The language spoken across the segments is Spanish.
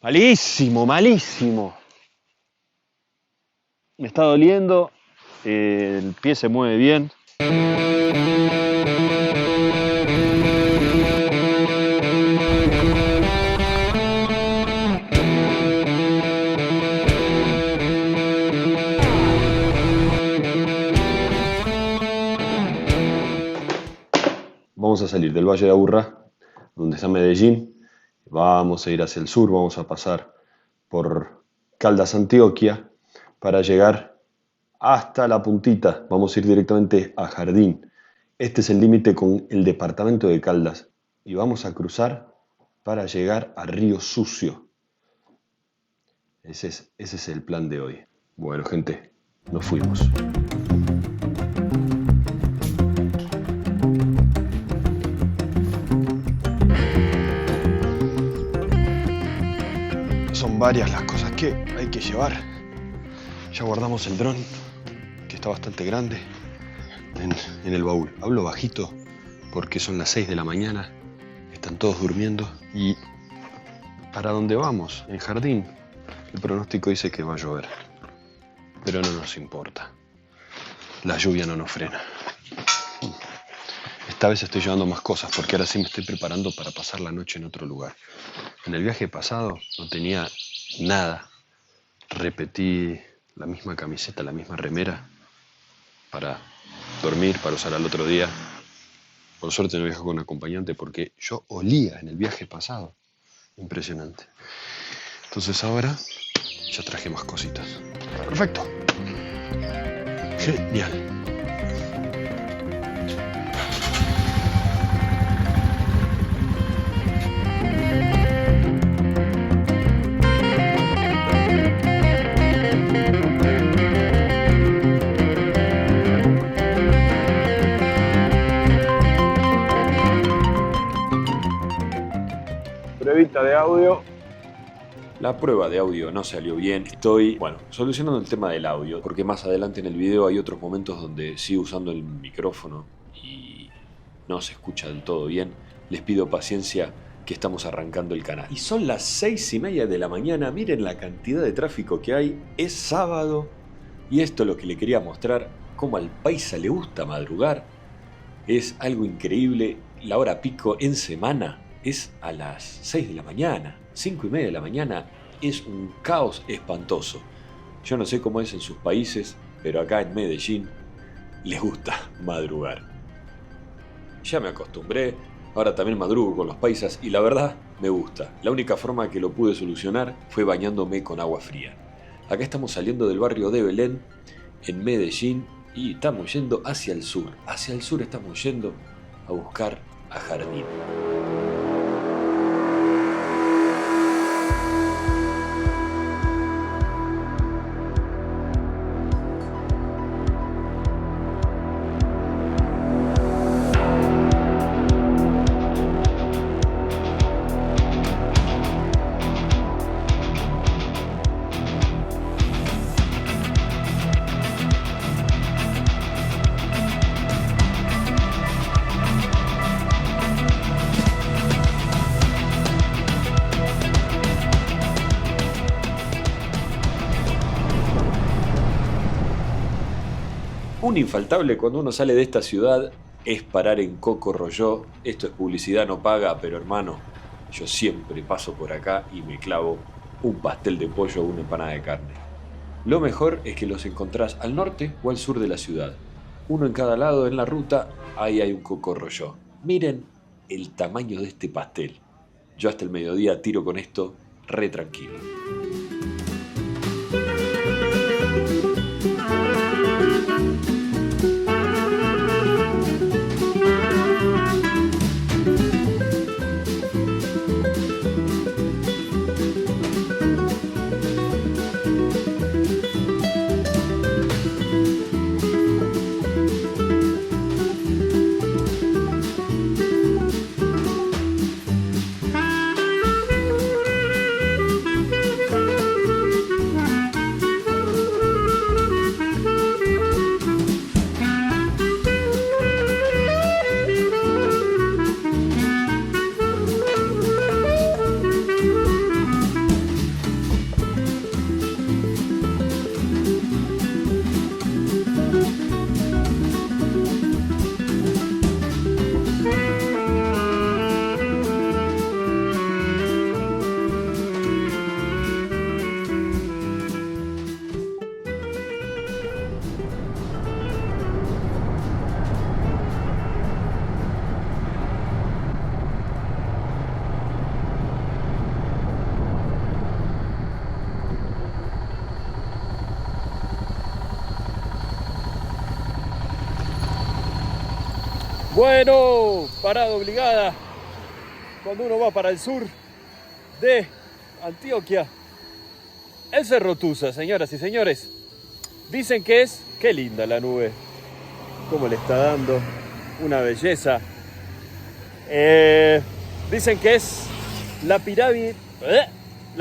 Malísimo, malísimo. Me está doliendo, el pie se mueve bien. Vamos a salir del Valle de Aburrá, donde está Medellín. Vamos a ir hacia el sur, vamos a pasar por Caldas, Antioquia, para llegar hasta la puntita. Vamos a ir directamente a Jardín. Este es el límite con el departamento de Caldas. Y vamos a cruzar para llegar a Río Sucio. Ese es el plan de hoy. Bueno, gente, nos fuimos. Son varias las cosas que hay que llevar. Ya guardamos el dron, que está bastante grande, en el baúl. Hablo bajito porque son las 6 de la mañana, están todos durmiendo. Y para dónde vamos, en Jardín, el pronóstico dice que va a llover, pero no nos importa. La lluvia no nos frena. Esta vez estoy llevando más cosas porque ahora sí me estoy preparando para pasar la noche en otro lugar. En el viaje pasado no tenía nada. Repetí la misma camiseta, la misma remera para dormir, para usar al otro día. Por suerte no viajo con acompañante porque yo olía en el viaje pasado. Impresionante. Entonces ahora ya traje más cositas. Perfecto. Genial. Pruebita de audio. La prueba de audio no salió bien. Estoy, solucionando el tema del audio, porque más adelante en el video hay otros momentos donde sigo usando el micrófono y no se escucha del todo bien. Les pido paciencia que estamos arrancando el canal. Y son las 6:30 de la mañana. Miren la cantidad de tráfico que hay. Es sábado. Y esto es lo que le quería mostrar. Cómo al paisa le gusta madrugar. Es algo increíble. La hora pico en semana es a las 6 de la mañana. 5:30 de la mañana. Es un caos espantoso. Yo no sé cómo es en sus países, pero acá en Medellín les gusta madrugar. Ya me acostumbré, ahora también madrugo con los paisas y la verdad me gusta. La única forma que lo pude solucionar fue bañándome con agua fría. Acá estamos saliendo del barrio de Belén, en Medellín, y estamos yendo hacia el sur. Hacia el sur estamos yendo a buscar a Jardín. Un infaltable cuando uno sale de esta ciudad es parar en Coco Rolló. Esto es publicidad no paga, pero hermano, yo siempre paso por acá y me clavo un pastel de pollo o una empanada de carne. Lo mejor es que los encontrás al norte o al sur de la ciudad. Uno en cada lado en la ruta, ahí hay un Coco Rolló. Miren el tamaño de este pastel. Yo hasta el mediodía tiro con esto re tranquilo. Bueno, parada obligada cuando uno va para el sur de Antioquia. El Cerro Tusa, señoras y señores. Dicen que es... Qué linda la nube. Cómo le está dando. Una belleza. Dicen que es la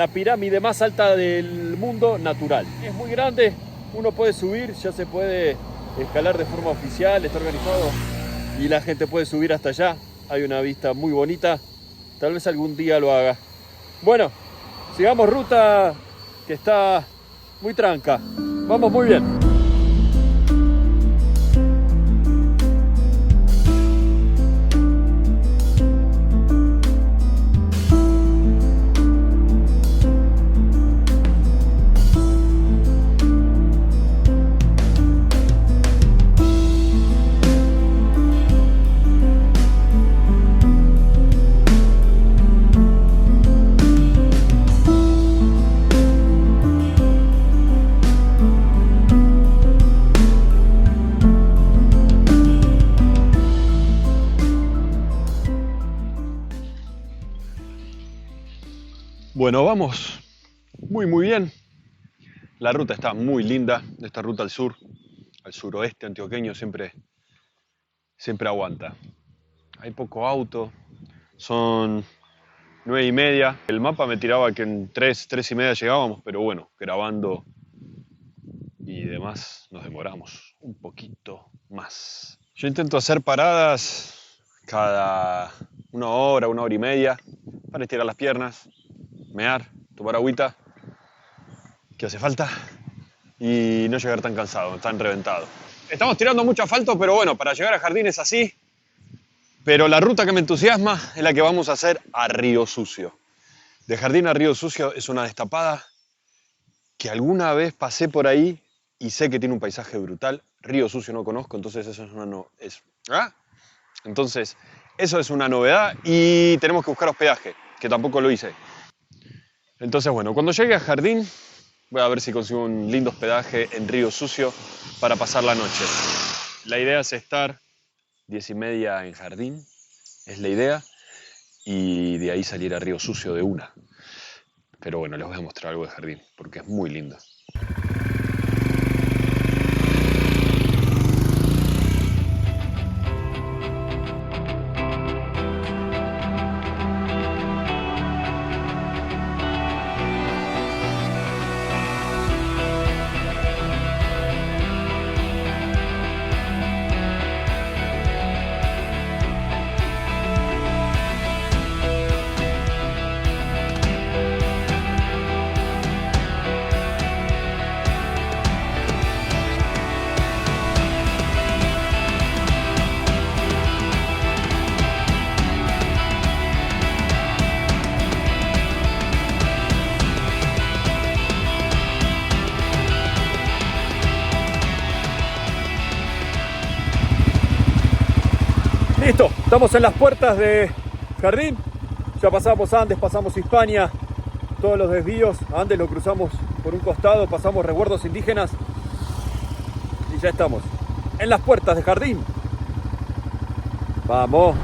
pirámide más alta del mundo natural. Es muy grande. Uno puede subir, ya se puede escalar de forma oficial, está organizado. Y la gente puede subir hasta allá. Hay una vista muy bonita. Tal vez algún día lo haga. Bueno, sigamos ruta que está muy tranca. Vamos muy bien. Bueno, vamos muy bien. La ruta está muy linda. Esta ruta al suroeste antioqueño siempre aguanta. Hay poco auto, son 9:30. El mapa me tiraba que en 3:30 llegábamos, pero bueno, grabando y demás nos demoramos un poquito más. Yo intento hacer paradas cada 1 hora y media para estirar las piernas, mear, tomar agüita, que hace falta, y no llegar tan cansado, tan reventado. Estamos tirando mucho asfalto, pero bueno, para llegar a Jardín es así. Pero la ruta que me entusiasma es la que vamos a hacer a Río Sucio. De Jardín a Río Sucio es una destapada que alguna vez pasé por ahí y sé que tiene un paisaje brutal. Río Sucio no conozco, entonces eso es una novedad y tenemos que buscar hospedaje, que tampoco lo hice. Entonces, bueno, cuando llegue a Jardín, voy a ver si consigo un lindo hospedaje en Río Sucio para pasar la noche. La idea es estar 10:30 en Jardín, es la idea, y de ahí salir a Río Sucio de una. Pero bueno, les voy a mostrar algo de Jardín, porque es muy lindo. Listo, estamos en las puertas de Jardín. Ya pasamos Andes, pasamos Hispania, todos los desvíos. Andes lo cruzamos por un costado, pasamos resguardos indígenas y ya estamos en las puertas de Jardín. Vamos.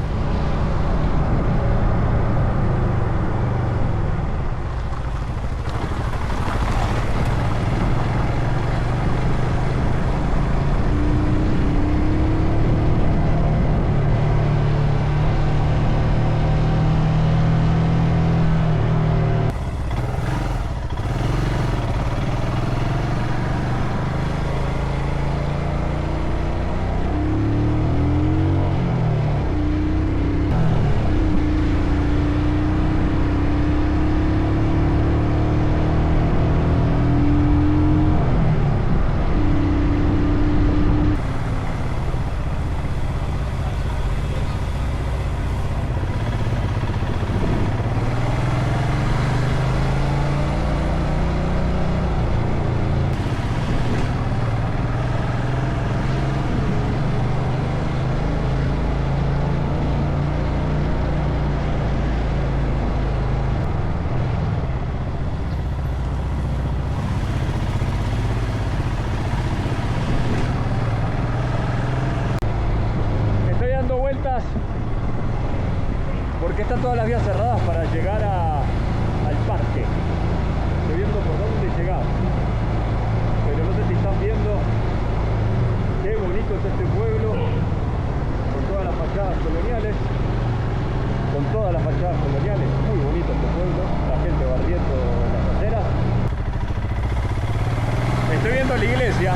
iglesia.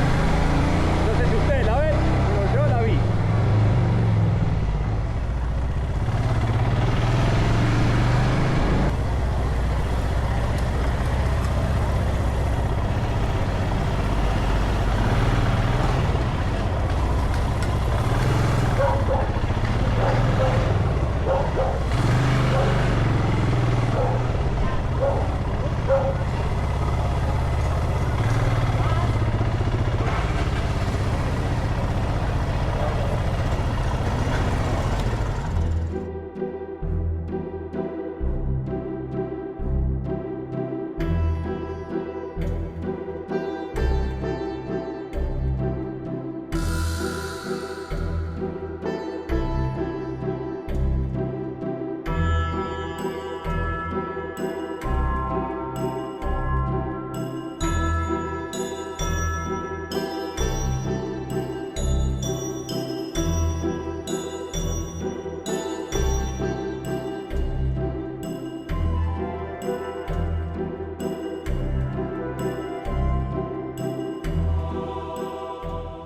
No sé si ustedes la ven, pero yo la vi.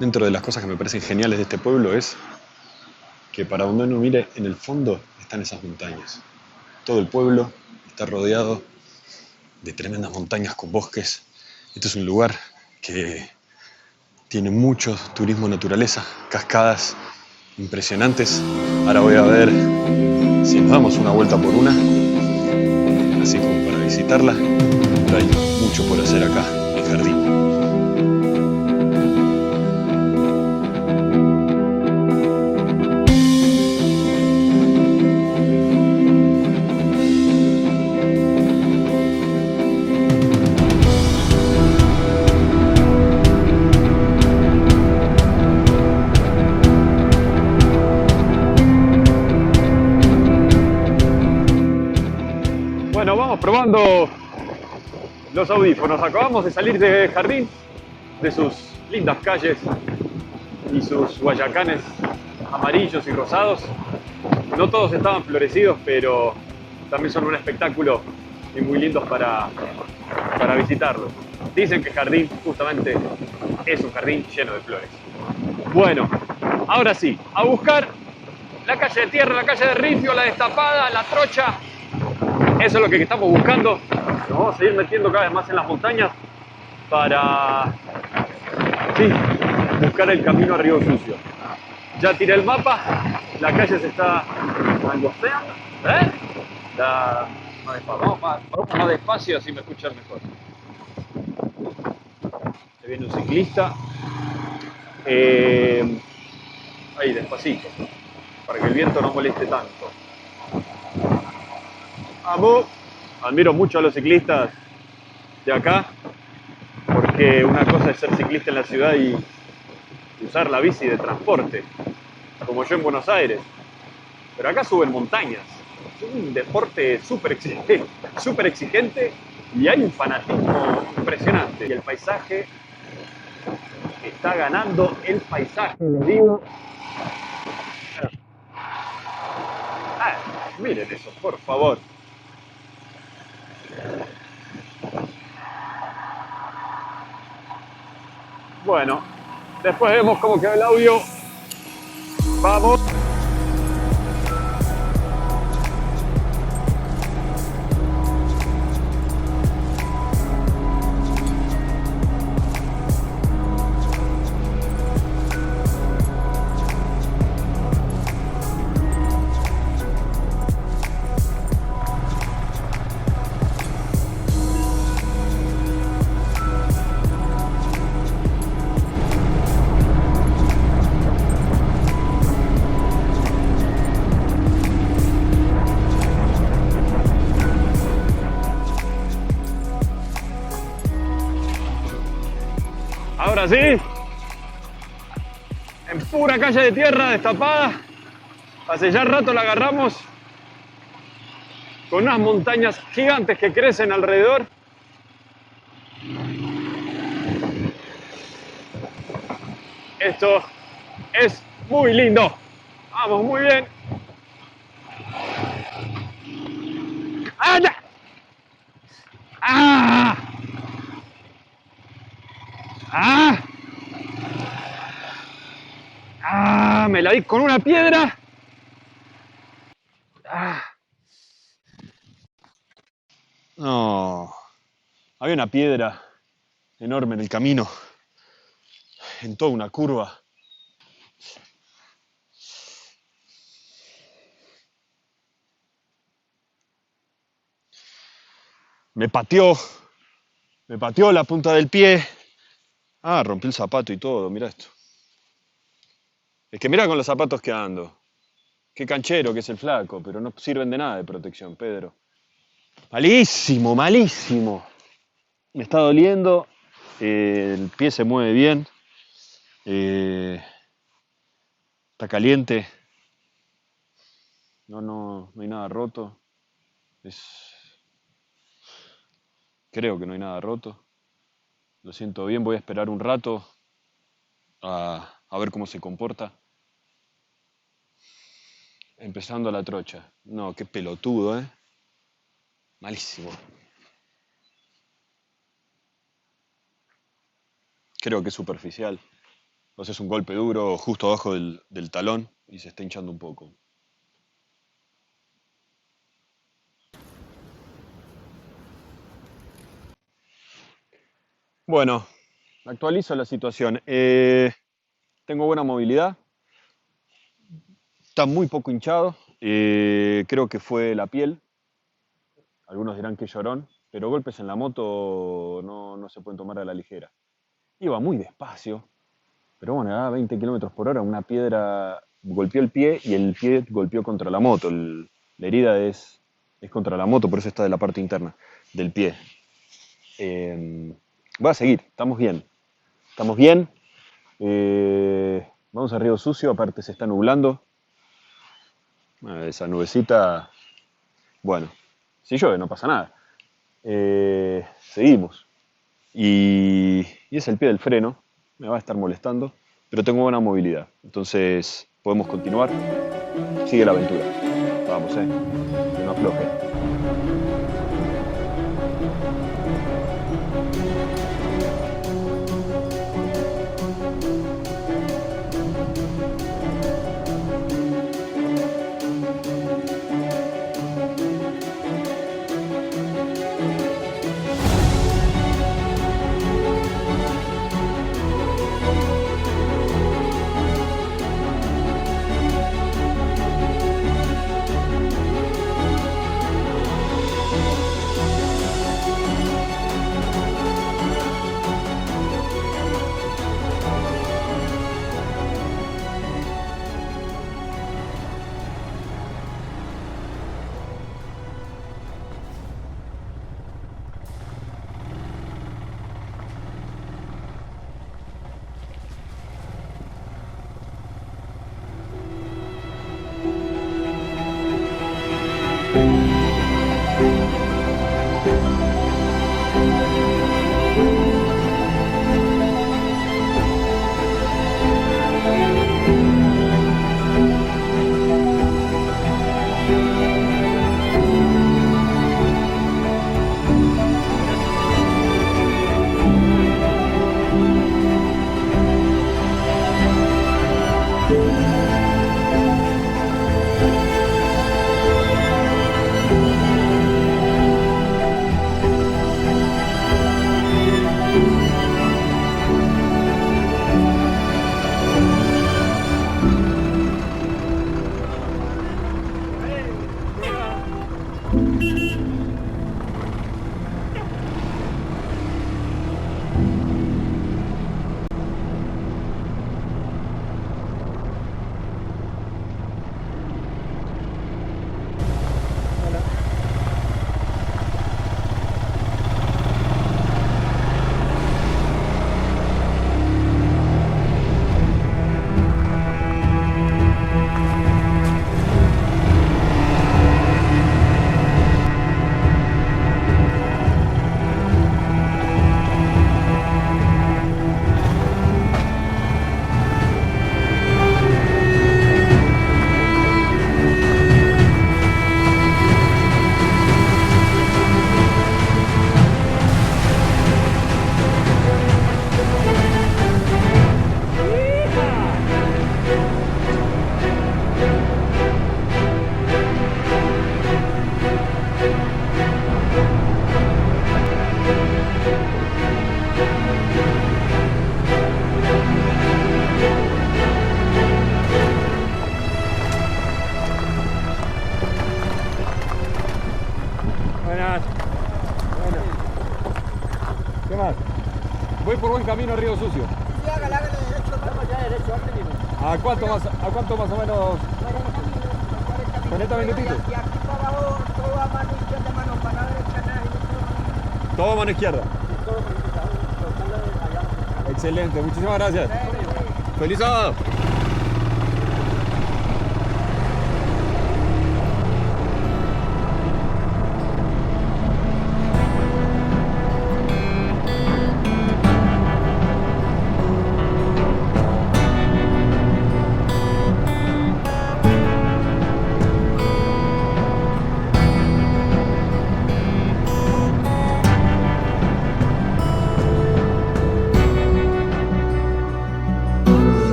Dentro de las cosas que me parecen geniales de este pueblo es que para donde uno mire, en el fondo están esas montañas. Todo el pueblo está rodeado de tremendas montañas con bosques. Este es un lugar que tiene mucho turismo naturaleza, cascadas impresionantes. Ahora voy a ver si nos damos una vuelta por una, así como para visitarla. Pero hay mucho por hacer acá en el jardín. Bueno, vamos probando los audífonos. Acabamos de salir del jardín, de sus lindas calles y sus guayacanes amarillos y rosados. No todos estaban florecidos, pero también son un espectáculo y muy lindos para visitarlos. Dicen que el jardín justamente es un jardín lleno de flores. Bueno, ahora sí, a buscar la calle de tierra, la calle de ripio, la destapada, la trocha. Eso es lo que estamos buscando. Nos vamos a ir metiendo cada vez más en las montañas para buscar el camino a Río Sucio. Ya tiré el mapa, la calle se está angosteando. Vamos más despacio, así me escuchan mejor. Se viene un ciclista. Ahí, despacito, para que el viento no moleste tanto. Vamos. Admiro mucho a los ciclistas de acá, porque una cosa es ser ciclista en la ciudad y usar la bici de transporte, como yo en Buenos Aires. Pero acá suben montañas. Es un deporte súper exigente y hay un fanatismo impresionante. Y el paisaje está ganando el paisaje, les digo. Miren eso, por favor. Bueno, después vemos cómo queda el audio. Vamos. Ahora sí, en pura calle de tierra destapada, hace ya rato la agarramos, con unas montañas gigantes que crecen alrededor. Esto es muy lindo. Vamos, muy bien. ¡Ah! Ya! ¡Ah! ¡Ah! jugármela ahí con una piedra. Ah. No, había una piedra enorme en el camino, en toda una curva. Me pateó la punta del pie. Ah, rompí el zapato y todo, mira esto. Es que mira con los zapatos que ando. Qué canchero que es el flaco, pero no sirven de nada de protección, Pedro. Malísimo, malísimo. Me está doliendo, el pie se mueve bien, está caliente, no hay nada roto. Creo que no hay nada roto. Lo siento bien, voy a esperar un rato a ver cómo se comporta. Empezando la trocha. No, qué pelotudo, ¿eh? Malísimo. Creo que es superficial. O sea, es un golpe duro justo abajo del talón y se está hinchando un poco. Bueno, actualizo la situación. Tengo buena movilidad. Está muy poco hinchado. Creo que fue la piel. Algunos dirán que llorón, pero golpes en la moto no se pueden tomar a la ligera. Iba muy despacio, pero bueno, a 20 kilómetros por hora una piedra golpeó el pie y el pie golpeó contra la moto. La herida es contra la moto, por eso está de la parte interna del pie. Voy a seguir, estamos bien. Estamos bien. Vamos a Río Sucio, aparte se está nublando. Esa nubecita, bueno, si llueve no pasa nada. Seguimos. Y es el pie del freno, me va a estar molestando, pero tengo buena movilidad. Entonces podemos continuar. Sigue la aventura. Vamos, que no afloje. más. Voy por buen camino a Río Sucio. Sí, hágale derecho, vamos ya derecho, ¿A cuánto más o menos? 40 minutitos. Y aquí para abajo, todo a mano izquierda, mano para la derecha, nada. Todo a mano izquierda. Todo allá. Excelente, muchísimas gracias. ¡Feliz sábado!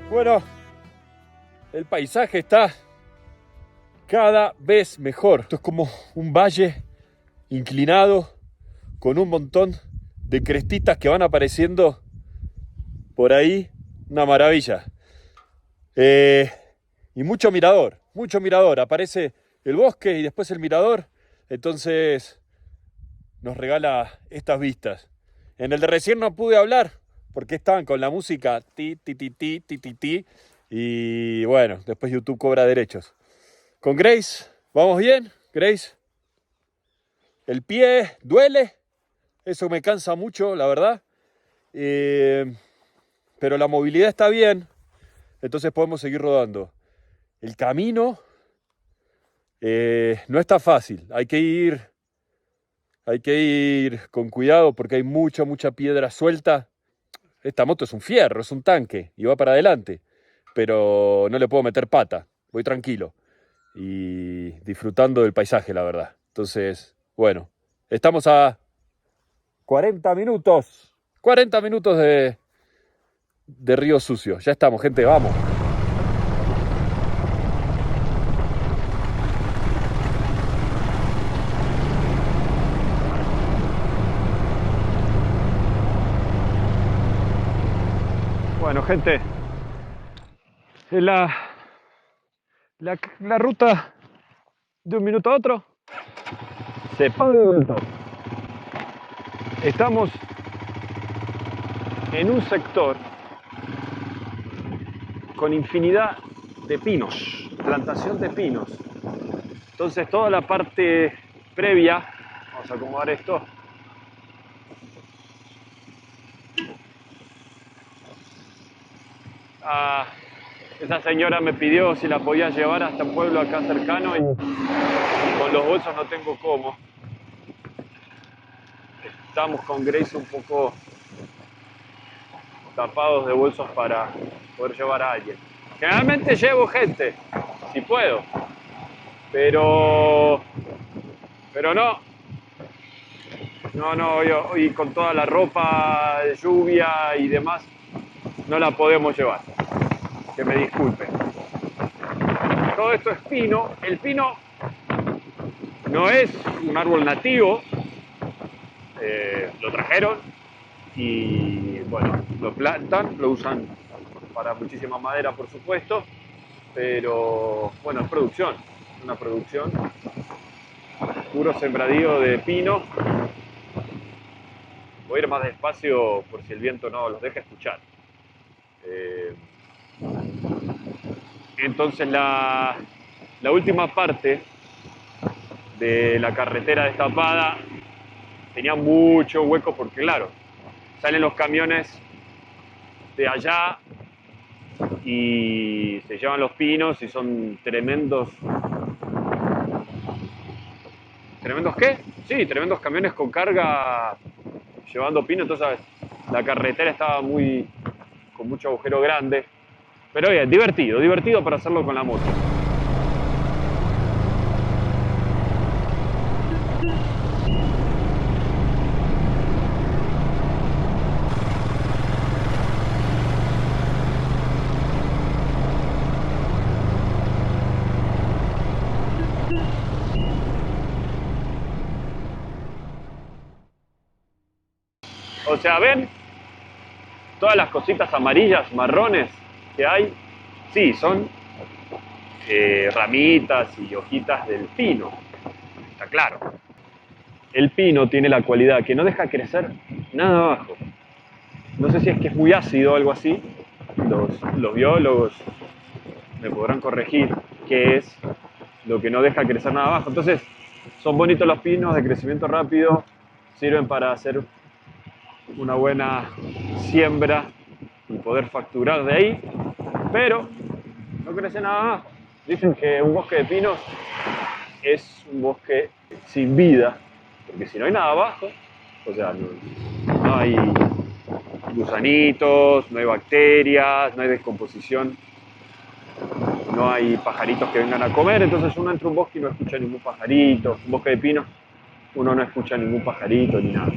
Bueno, el paisaje está cada vez mejor. Esto es como un valle inclinado con un montón de crestitas que van apareciendo por ahí. Una maravilla. Y mucho mirador. Aparece el bosque y después el mirador. Entonces nos regala estas vistas. En el de recién no pude hablar porque estaban con la música ti, ti, ti, ti, ti, ti, ti. Y bueno, después YouTube cobra derechos. Con Grace, ¿vamos bien? Grace, el pie duele, eso me cansa mucho, la verdad. Pero la movilidad está bien, entonces podemos seguir rodando. El camino no está fácil, hay que ir con cuidado porque hay mucha piedra suelta. Esta moto es un fierro, es un tanque y va para adelante, pero no le puedo meter pata, voy tranquilo y disfrutando del paisaje, la verdad. Entonces, bueno, estamos a 40 minutos de Río Sucio. Ya estamos, gente, vamos. Bueno, gente, la ruta de un minuto a otro se pone de vuelta. Estamos en un sector con infinidad de pinos, plantación de pinos. Entonces toda la parte previa, vamos a acomodar esto, esa señora me pidió si la podía llevar hasta un pueblo acá cercano y con los bolsos no tengo cómo. Estamos con Grace un poco tapados de bolsos para poder llevar a alguien. Generalmente llevo gente, si puedo, pero no, hoy con toda la ropa de lluvia y demás no la podemos llevar. Que me disculpen. Todo esto es pino. El pino no es un árbol nativo. Lo trajeron y bueno, lo plantan, lo usan para muchísima madera, por supuesto, pero bueno, es producción, una producción, puro sembradío de pino. Voy a ir más despacio por si el viento no los deja escuchar. Entonces la última parte de la carretera destapada tenía mucho hueco porque claro, salen los camiones de allá y se llevan los pinos y son tremendos... ¿Tremendos qué? Sí, tremendos camiones con carga llevando pino, entonces la carretera estaba con mucho agujero grande. Pero bien, divertido para hacerlo con la moto. O sea, ¿ven? Todas las cositas amarillas, marrones que hay, sí, son ramitas y hojitas del pino, está claro. El pino tiene la cualidad que no deja crecer nada abajo. No sé si es que es muy ácido o algo así. Los biólogos me podrán corregir qué es lo que no deja crecer nada abajo. Entonces, son bonitos los pinos de crecimiento rápido, sirven para hacer una buena siembra y poder facturar de ahí, pero no crece nada más. Dicen que un bosque de pinos es un bosque sin vida, porque si no hay nada abajo, o sea, no hay gusanitos, no hay bacterias, no hay descomposición, no hay pajaritos que vengan a comer, entonces uno entra a un bosque y no escucha ningún pajarito, un bosque de pinos, uno no escucha ningún pajarito ni nada.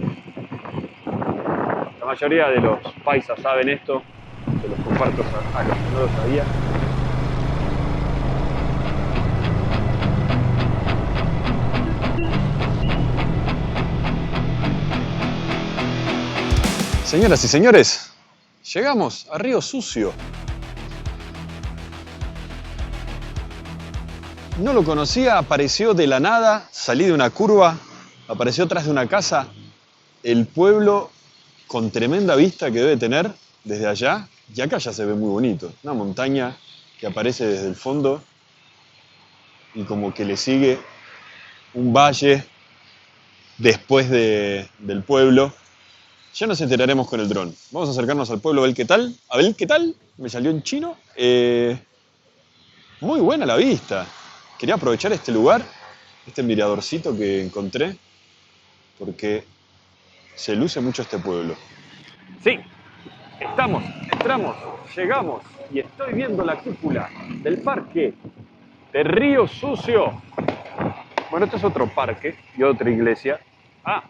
La mayoría de los paisas saben esto, se los comparto a los que no lo sabían. Señoras y señores, llegamos a Río Sucio. No lo conocía, apareció de la nada, salí de una curva, apareció atrás de una casa, el pueblo con tremenda vista que debe tener desde allá, y acá ya se ve muy bonito, una montaña que aparece desde el fondo y como que le sigue un valle después del pueblo. Ya nos enteraremos con el dron. Vamos a acercarnos al pueblo, a ver qué tal. A ver qué tal. Me salió en chino. Muy buena la vista. Quería aprovechar este lugar, este miradorcito que encontré, porque se luce mucho este pueblo. Sí, entramos, llegamos y estoy viendo la cúpula del parque de Río Sucio. Bueno, esto es otro parque y otra iglesia. Ah,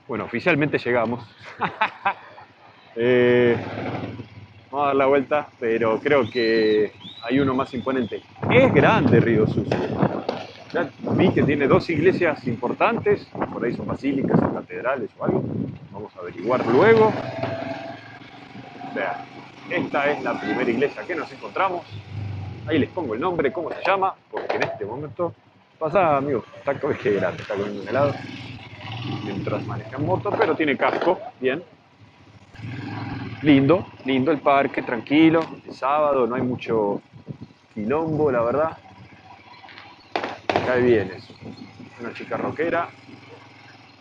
bueno, oficialmente llegamos. Vamos a dar la vuelta, pero creo que hay uno más imponente. Es grande Río Sucio. Ya vi que tiene dos iglesias importantes, por ahí son basílicas o catedrales o algo. Vamos a averiguar luego. Vean, esta es la primera iglesia que nos encontramos. Ahí les pongo el nombre, cómo se llama, porque en este momento... Pasa, amigo, está grande, está comiendo un helado mientras maneja en moto, pero tiene casco, bien. Lindo el parque, tranquilo, es sábado, no hay mucho quilombo, la verdad. Me cae bien eso. Una chica rockera.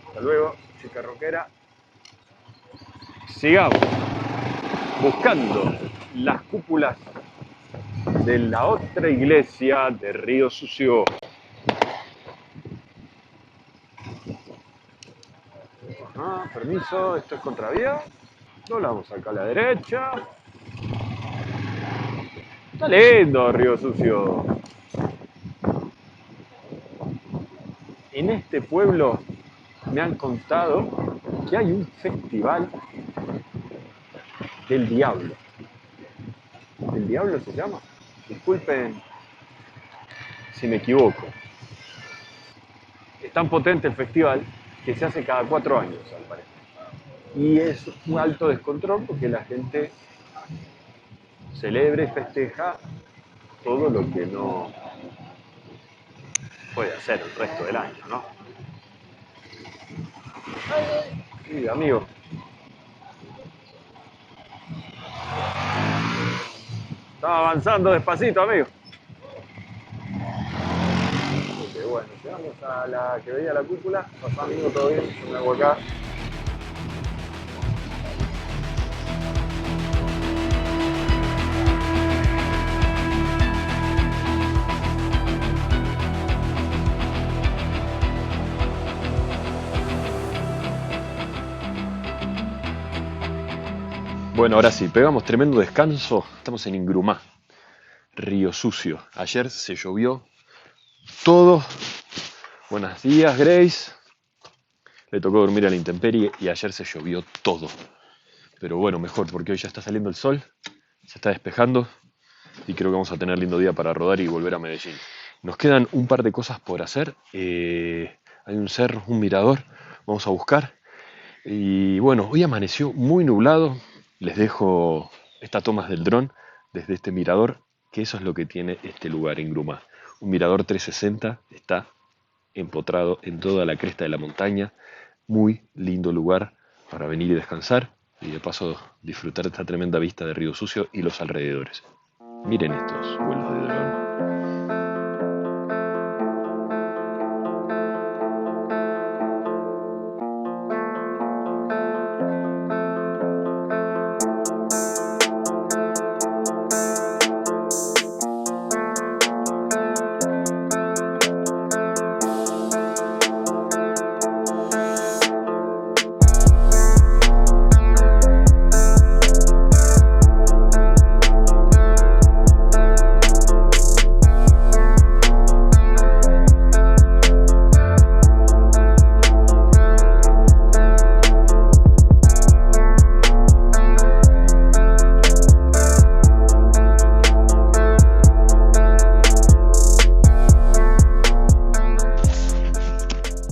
Hasta luego, chica rockera. Sigamos buscando las cúpulas de la otra iglesia de Río Sucio. Ajá, permiso, esto es contravía. Doblamos acá a la derecha. Está lindo Río Sucio. En este pueblo me han contado que hay un festival del diablo. ¿El diablo se llama? Disculpen si me equivoco. Es tan potente el festival que se hace cada 4 años, al parecer. Y es un alto descontrol porque la gente celebra y festeja todo lo que no puede hacer el resto del año, ¿no? Sí, amigo. Estaba avanzando despacito, amigo. Ok, bueno, llegamos a la que veía la cúpula. Pasá, amigo, todo bien. Yo me hago acá. Bueno, ahora sí, pegamos tremendo descanso. Estamos en Ingrumá, Río Sucio. Ayer se llovió todo. Buenos días, Grace. Le tocó dormir a la intemperie y ayer se llovió todo. Pero bueno, mejor, porque hoy ya está saliendo el sol, se está despejando y creo que vamos a tener lindo día para rodar y volver a Medellín. Nos quedan un par de cosas por hacer. Hay un cerro, un mirador, vamos a buscar. Y bueno, hoy amaneció muy nublado. Les dejo estas tomas del dron desde este mirador, que eso es lo que tiene este lugar en Ingrumá. Un mirador 360, está empotrado en toda la cresta de la montaña. Muy lindo lugar para venir y descansar y de paso disfrutar de esta tremenda vista de Río Sucio y los alrededores. Miren estos vuelos de dron.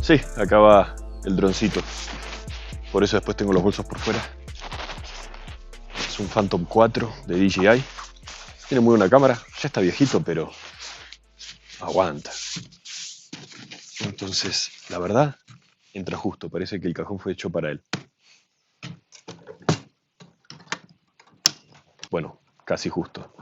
Sí, acá va el droncito. Por eso después tengo los bolsos por fuera. Es un Phantom 4 de DJI. Tiene muy buena cámara. Ya está viejito, pero aguanta. Entonces, la verdad, entra justo. Parece que el cajón fue hecho para él. Bueno, casi justo.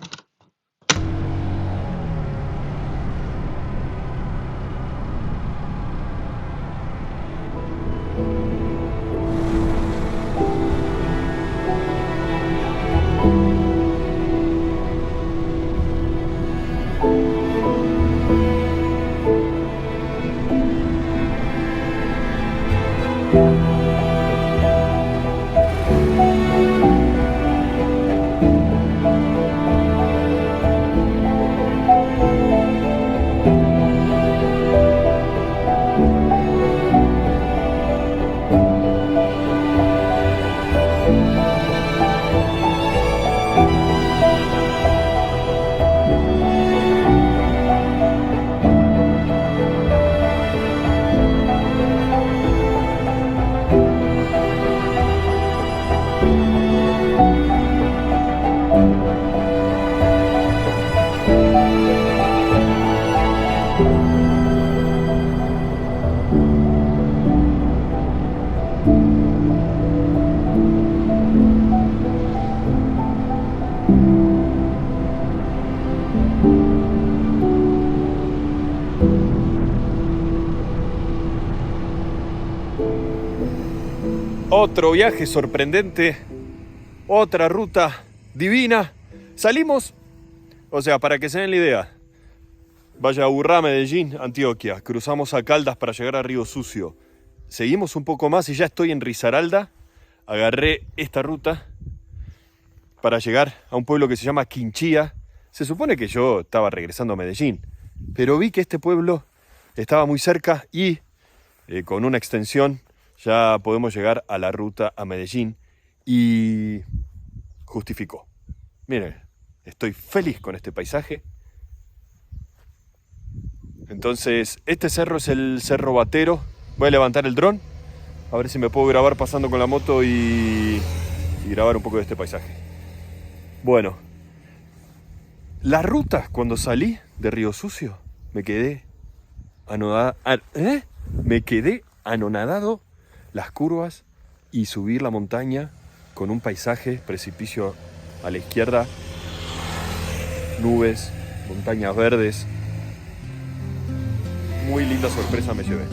Otro viaje sorprendente, otra ruta divina. Salimos, o sea, para que se den la idea, Vallaburrá, Medellín, Antioquia. Cruzamos a Caldas para llegar a Río Sucio. Seguimos un poco más y ya estoy en Risaralda. Agarré esta ruta para llegar a un pueblo que se llama Quinchía. Se supone que yo estaba regresando a Medellín, pero vi que este pueblo estaba muy cerca y con una extensión ya podemos llegar a la ruta a Medellín y justificó. Miren, estoy feliz con este paisaje. Entonces, este cerro es el Cerro Batero. Voy a levantar el dron, a ver si me puedo grabar pasando con la moto y grabar un poco de este paisaje. Bueno, la ruta cuando salí de Río Sucio, me quedé anonadado. Las curvas y subir la montaña con un paisaje, precipicio a la izquierda, nubes, montañas verdes. Muy linda sorpresa me llevé.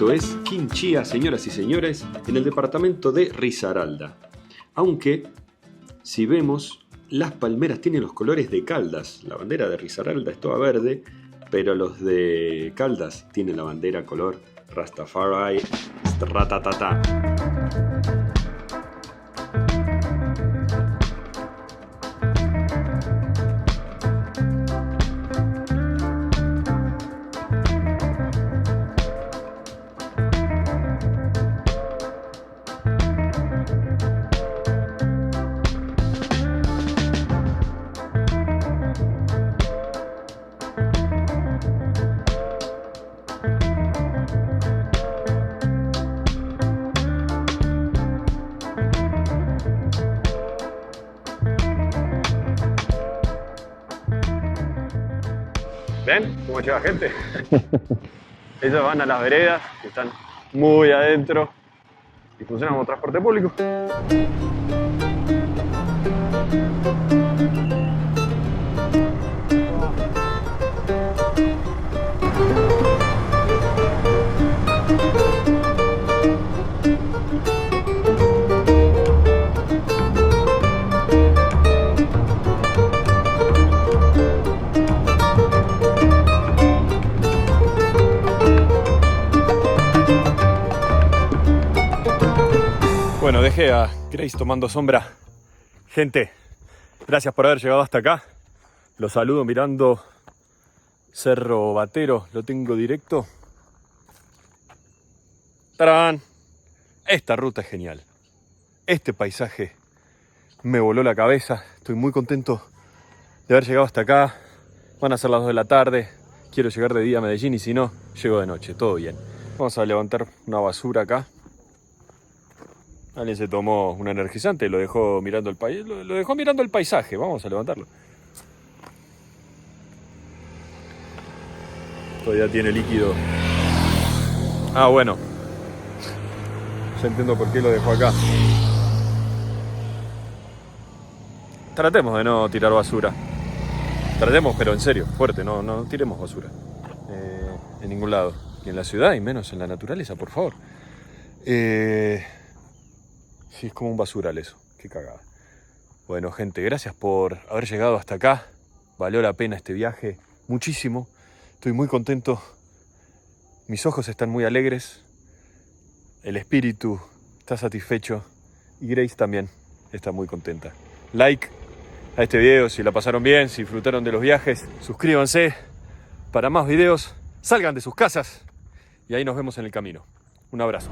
Esto es Quinchía, señoras y señores, en el departamento de Risaralda. Aunque, si vemos, las palmeras tienen los colores de Caldas. La bandera de Risaralda es toda verde, pero los de Caldas tienen la bandera color Rastafari, ratatata. ¿Ven cómo llega gente? Ellos van a las veredas, que están muy adentro y funcionan como transporte público. Bueno, dejé a Grace tomando sombra. Gente, gracias por haber llegado hasta acá. Los saludo mirando Cerro Batero, lo tengo directo. ¡Tarán! Esta ruta es genial. Este paisaje me voló la cabeza. Estoy muy contento de haber llegado hasta acá. Van a ser las 2 de la tarde. Quiero llegar de día a Medellín y si no, llego de noche. Todo bien. Vamos a levantar una basura acá. Alguien se tomó un energizante y lo dejó mirando el paisaje. Vamos a levantarlo. Todavía tiene líquido. Ah, bueno. Ya entiendo por qué lo dejó acá. Tratemos de no tirar basura. Tratemos, pero en serio, fuerte, no tiremos basura. En ningún lado. Ni en la ciudad y menos en la naturaleza, por favor. Sí, es como un basural eso. Qué cagada. Bueno, gente, gracias por haber llegado hasta acá. Valió la pena este viaje. Muchísimo. Estoy muy contento. Mis ojos están muy alegres. El espíritu está satisfecho. Y Grace también está muy contenta. Like a este video si la pasaron bien, si disfrutaron de los viajes. Suscríbanse para más videos. Salgan de sus casas. Y ahí nos vemos en el camino. Un abrazo.